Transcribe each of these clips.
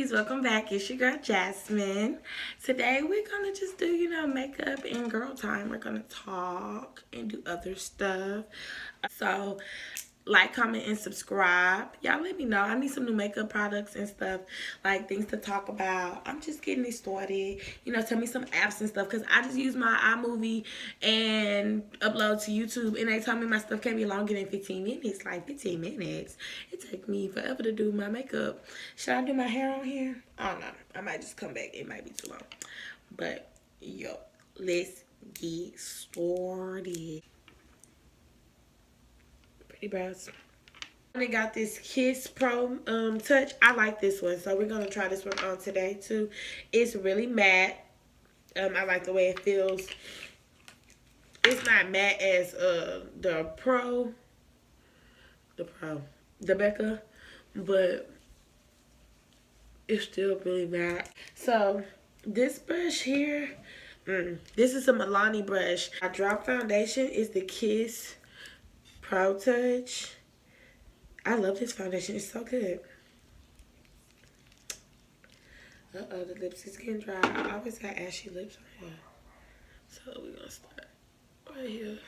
beauties, welcome back. It's your girl Jasmine. Today we're gonna just do, makeup and girl time. We're gonna talk and do other stuff. So like, comment, and subscribe. Y'all let me know. I need some new makeup products and stuff, like things to talk about. I'm just getting it started. Tell me some apps and stuff, because I just use my iMovie and upload to YouTube, and they tell me my stuff can't be longer than 15 minutes. Like 15 minutes. It took me forever to do my makeup. Should I do my hair on here? I don't know. I might just come back. It might be too long. But, yo, let's get started. Pretty brows. I got this Kiss Pro Touch. I like this one, so we're gonna try this one on today too. It's really matte. I like the way it feels. It's not matte as the Becca, but it's still really matte. So this brush here, this is a Milani brush. My drop foundation is the Kiss Pro Touch. I love this foundation. It's so good. Uh-oh, the lips is getting dry. I always got ashy lips on here. So we're going to start right here.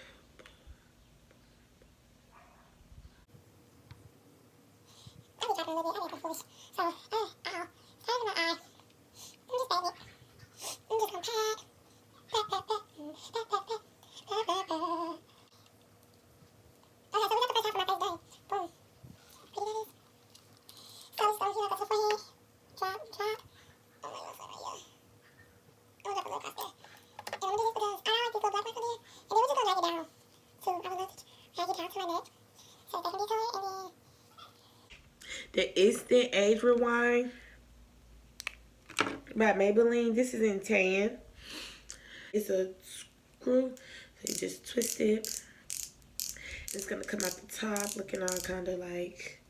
The Instant Age Rewind by Maybelline. This is in tan. It's a screw, so you just twist it. It's gonna come out the top looking all kind of like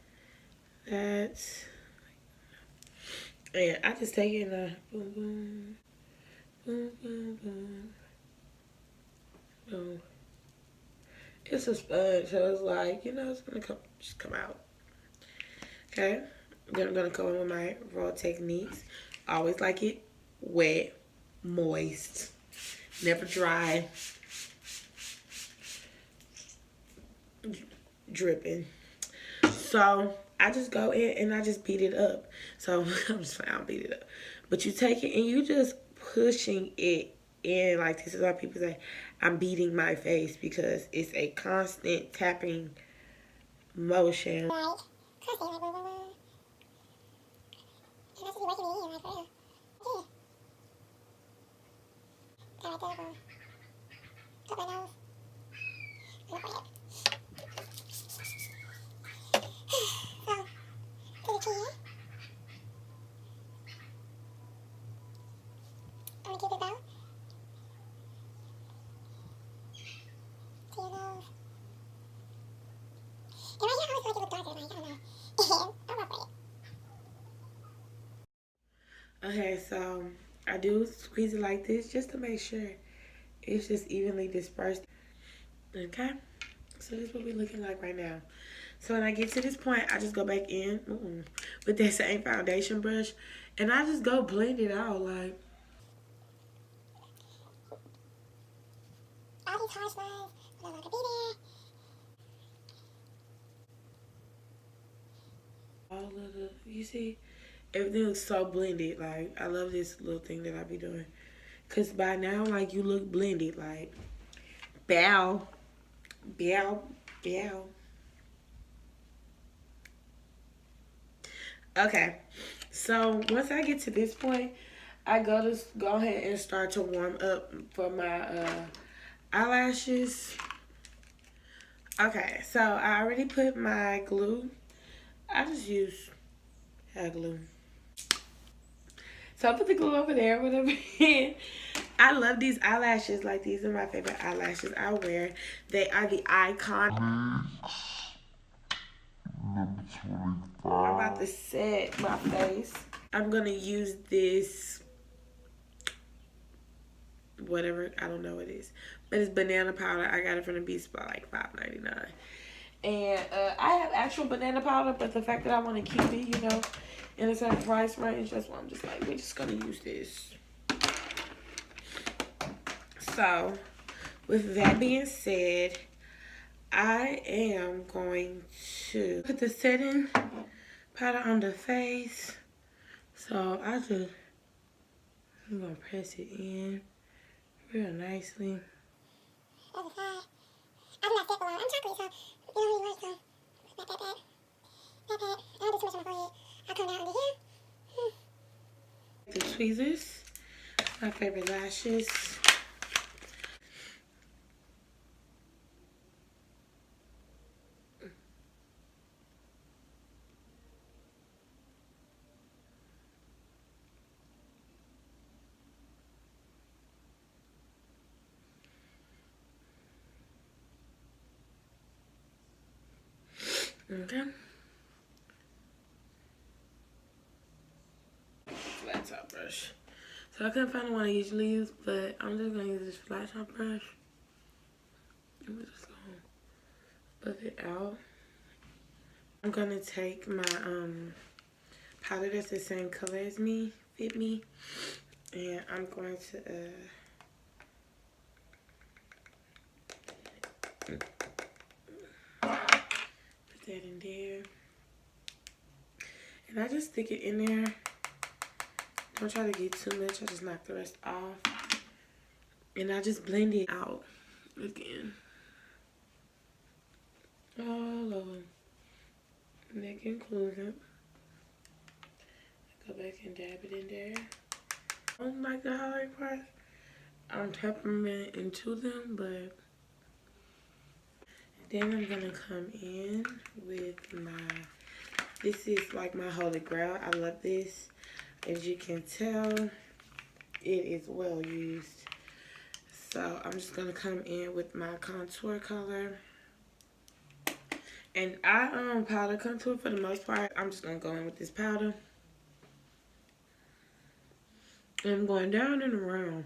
that. And I just take it and boom, boom, boom, boom, boom, boom. It's a sponge, so it's like, it's gonna just come out. Okay, then I'm gonna go in with my raw techniques. I always like it wet, moist, never dry, dripping. So I just go in and I just beat it up. So I'm just fine, I'll beat it up. But you take it and you just pushing it in. Like, this is why people say I'm beating my face, because it's a constant tapping motion. Okay, so I do squeeze it like this just to make sure it's just evenly dispersed. Okay, so this is what we're looking like right now. So when I get to this point, I just go back in with that same foundation brush, and I just go blend it out like. All these harsh lines no longer be there. All of the, you see, everything looks so blended. Like, I love this little thing that I be doing, cause by now, like, you look blended. Like, bow, bow, bow. Okay, so once I get to this point, I go ahead and start to warm up for my eyelashes. Okay, so I already put my glue. I just use hair glue. So I put the glue over there, whatever. I love these eyelashes. Like, these are my favorite eyelashes I wear. They are the Icon. I'm about to set my face. I'm gonna use this, whatever, I don't know what it is, but it's banana powder. I got it from the Beast by like $5.99. And I have actual banana powder, but the fact that I want to keep it, you know, in a certain price range, that's why I'm just like, we're just gonna use this. So, with that being said, I am going to put the setting powder on the face. So I'm gonna press it in real nicely. Other side. I do not step along. I'm chocolate, so you don't really want some. Not that bad. Not bad. I don't do too much on my forehead. I'll come down under here. The tweezers, my favorite lashes. Okay. Flat top brush. So I couldn't find the one I usually use, but I'm just gonna use this flat top brush. I'm just gonna buff it out. I'm gonna take my powder that's the same color as me, Fit Me, and I'm going to put that in there. And I just stick it in there. Don't try to get too much. I just knock the rest off. And I just blend it out again. All over. Neck included. Go back and dab it in there. I don't like the highlight part. I'm tapping it into them, but then I'm gonna come in with my, this is like my holy grail. I love this. As you can tell, it is well used. So I'm just gonna come in with my contour color. And I powder contour for the most part. I'm just gonna go in with this powder. And I'm going down and around.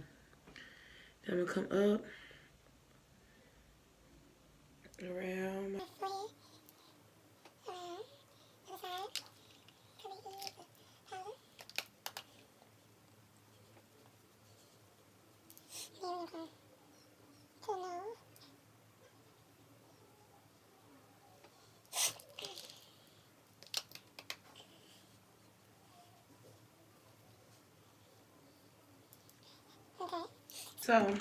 Then I'm gonna come up, around. So,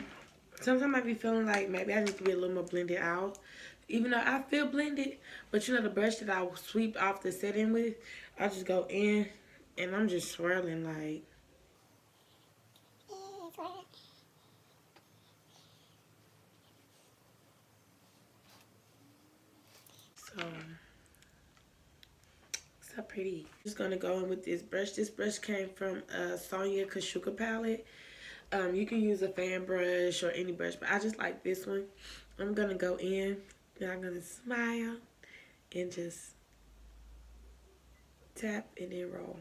sometimes I might be feeling like maybe I need to be a little more blended out. Even though I feel blended, but you know the brush that I sweep off the setting with, I just go in and I'm just swirling like. So pretty. Just gonna go in with this brush. This brush came from Sonia Kashuka palette. You can use a fan brush or any brush, but I just like this one. I'm gonna go in and I'm gonna smile and just tap and then roll.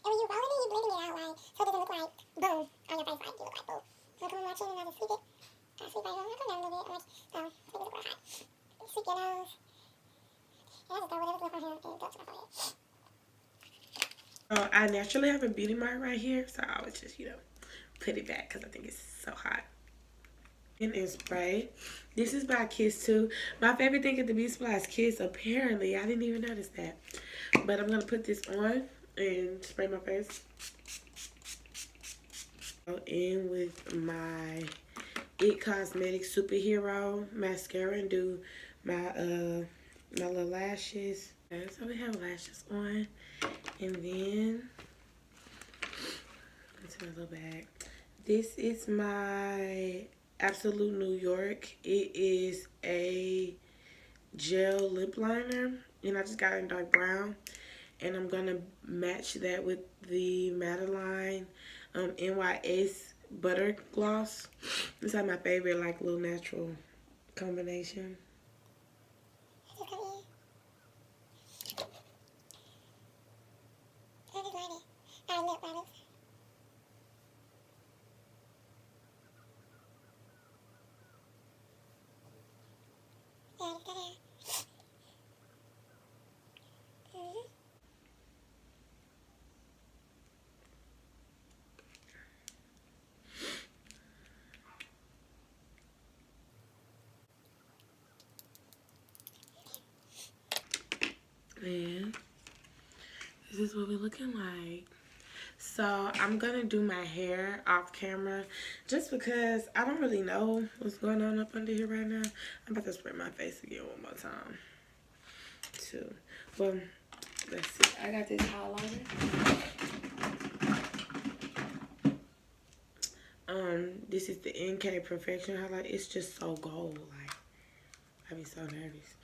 And when you roll it in, you're blending it out, like, so it doesn't look like boom on your face, like, you look like boom. So come on my chin and I just sweep it. I sweep right on. I come down a little bit, like, so it look real hot. Sweep your nose. And I just throw whatever's left on here and go to my forehead. I naturally have a beauty mark right here, so I would just, you know, put it back because I think it's so hot. And in spray. This is by Kiss too. My favorite thing at the beauty supply is Kiss. Apparently, I didn't even notice that. But I'm gonna put this on and spray my face. Go in with my It Cosmetics Superhero mascara and do my my little lashes. Okay, so we have lashes on, and then into my little bag. This is my Absolut New York. It is a gel lip liner, and I just got it in dark brown. And I'm gonna match that with the Maybelline NYX Butter Gloss. This is like my favorite, like, little natural combination. I just like it. I lip. is what we're looking like. So I'm gonna do my hair off camera just because I don't really know what's going on up under here right now. I'm about to spray my face again one more time too. Well, let's see. I got this highlighter. This is the NK Perfection highlight. It's just so gold. Like, I be so nervous.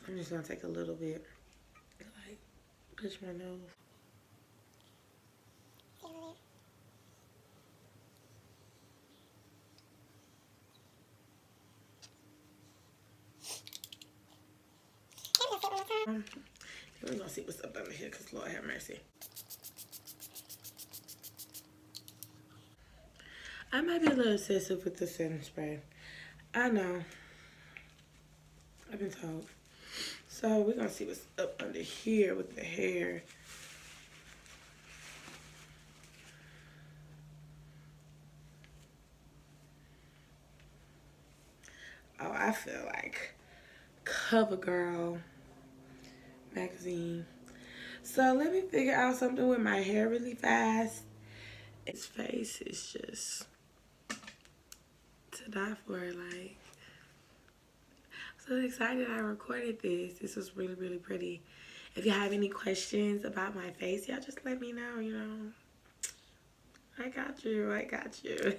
I'm just gonna take a little bit, like, push my nose. Then we're gonna see what's up under here, cause Lord have mercy. I might be a little obsessive with the setting spray. I know. I've been told. So we're gonna see what's up under here with the hair. Oh, I feel like CoverGirl magazine. So let me figure out something with my hair really fast. His face is just to die for. Like, I'm so excited I recorded this. This was really, really pretty. If you have any questions about my face, y'all just let me know, you know. I got you. I got you.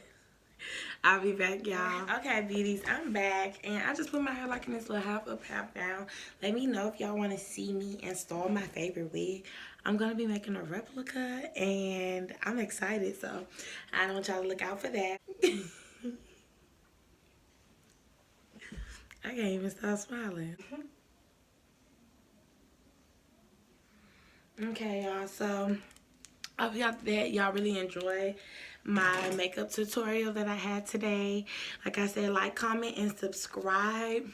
I'll be back, y'all. Okay, beauties, I'm back, and I just put my hair like in this little half up, half down. Let me know if y'all want to see me install my favorite wig. I'm gonna be making a replica, and I'm excited, so I want y'all to look out for that. I can't even stop smiling. Okay, y'all, so I hope y'all really enjoy my makeup tutorial that I had today. Like I said, like, comment, and subscribe.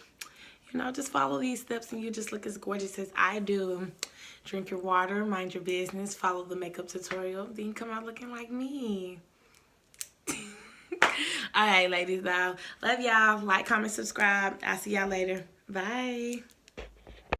You know, just follow these steps and you just look as gorgeous as I do. Drink your water, mind your business, follow the makeup tutorial, then you come out looking like me. Alright, ladies, though. Love y'all. Like, comment, subscribe. I'll see y'all later. Bye.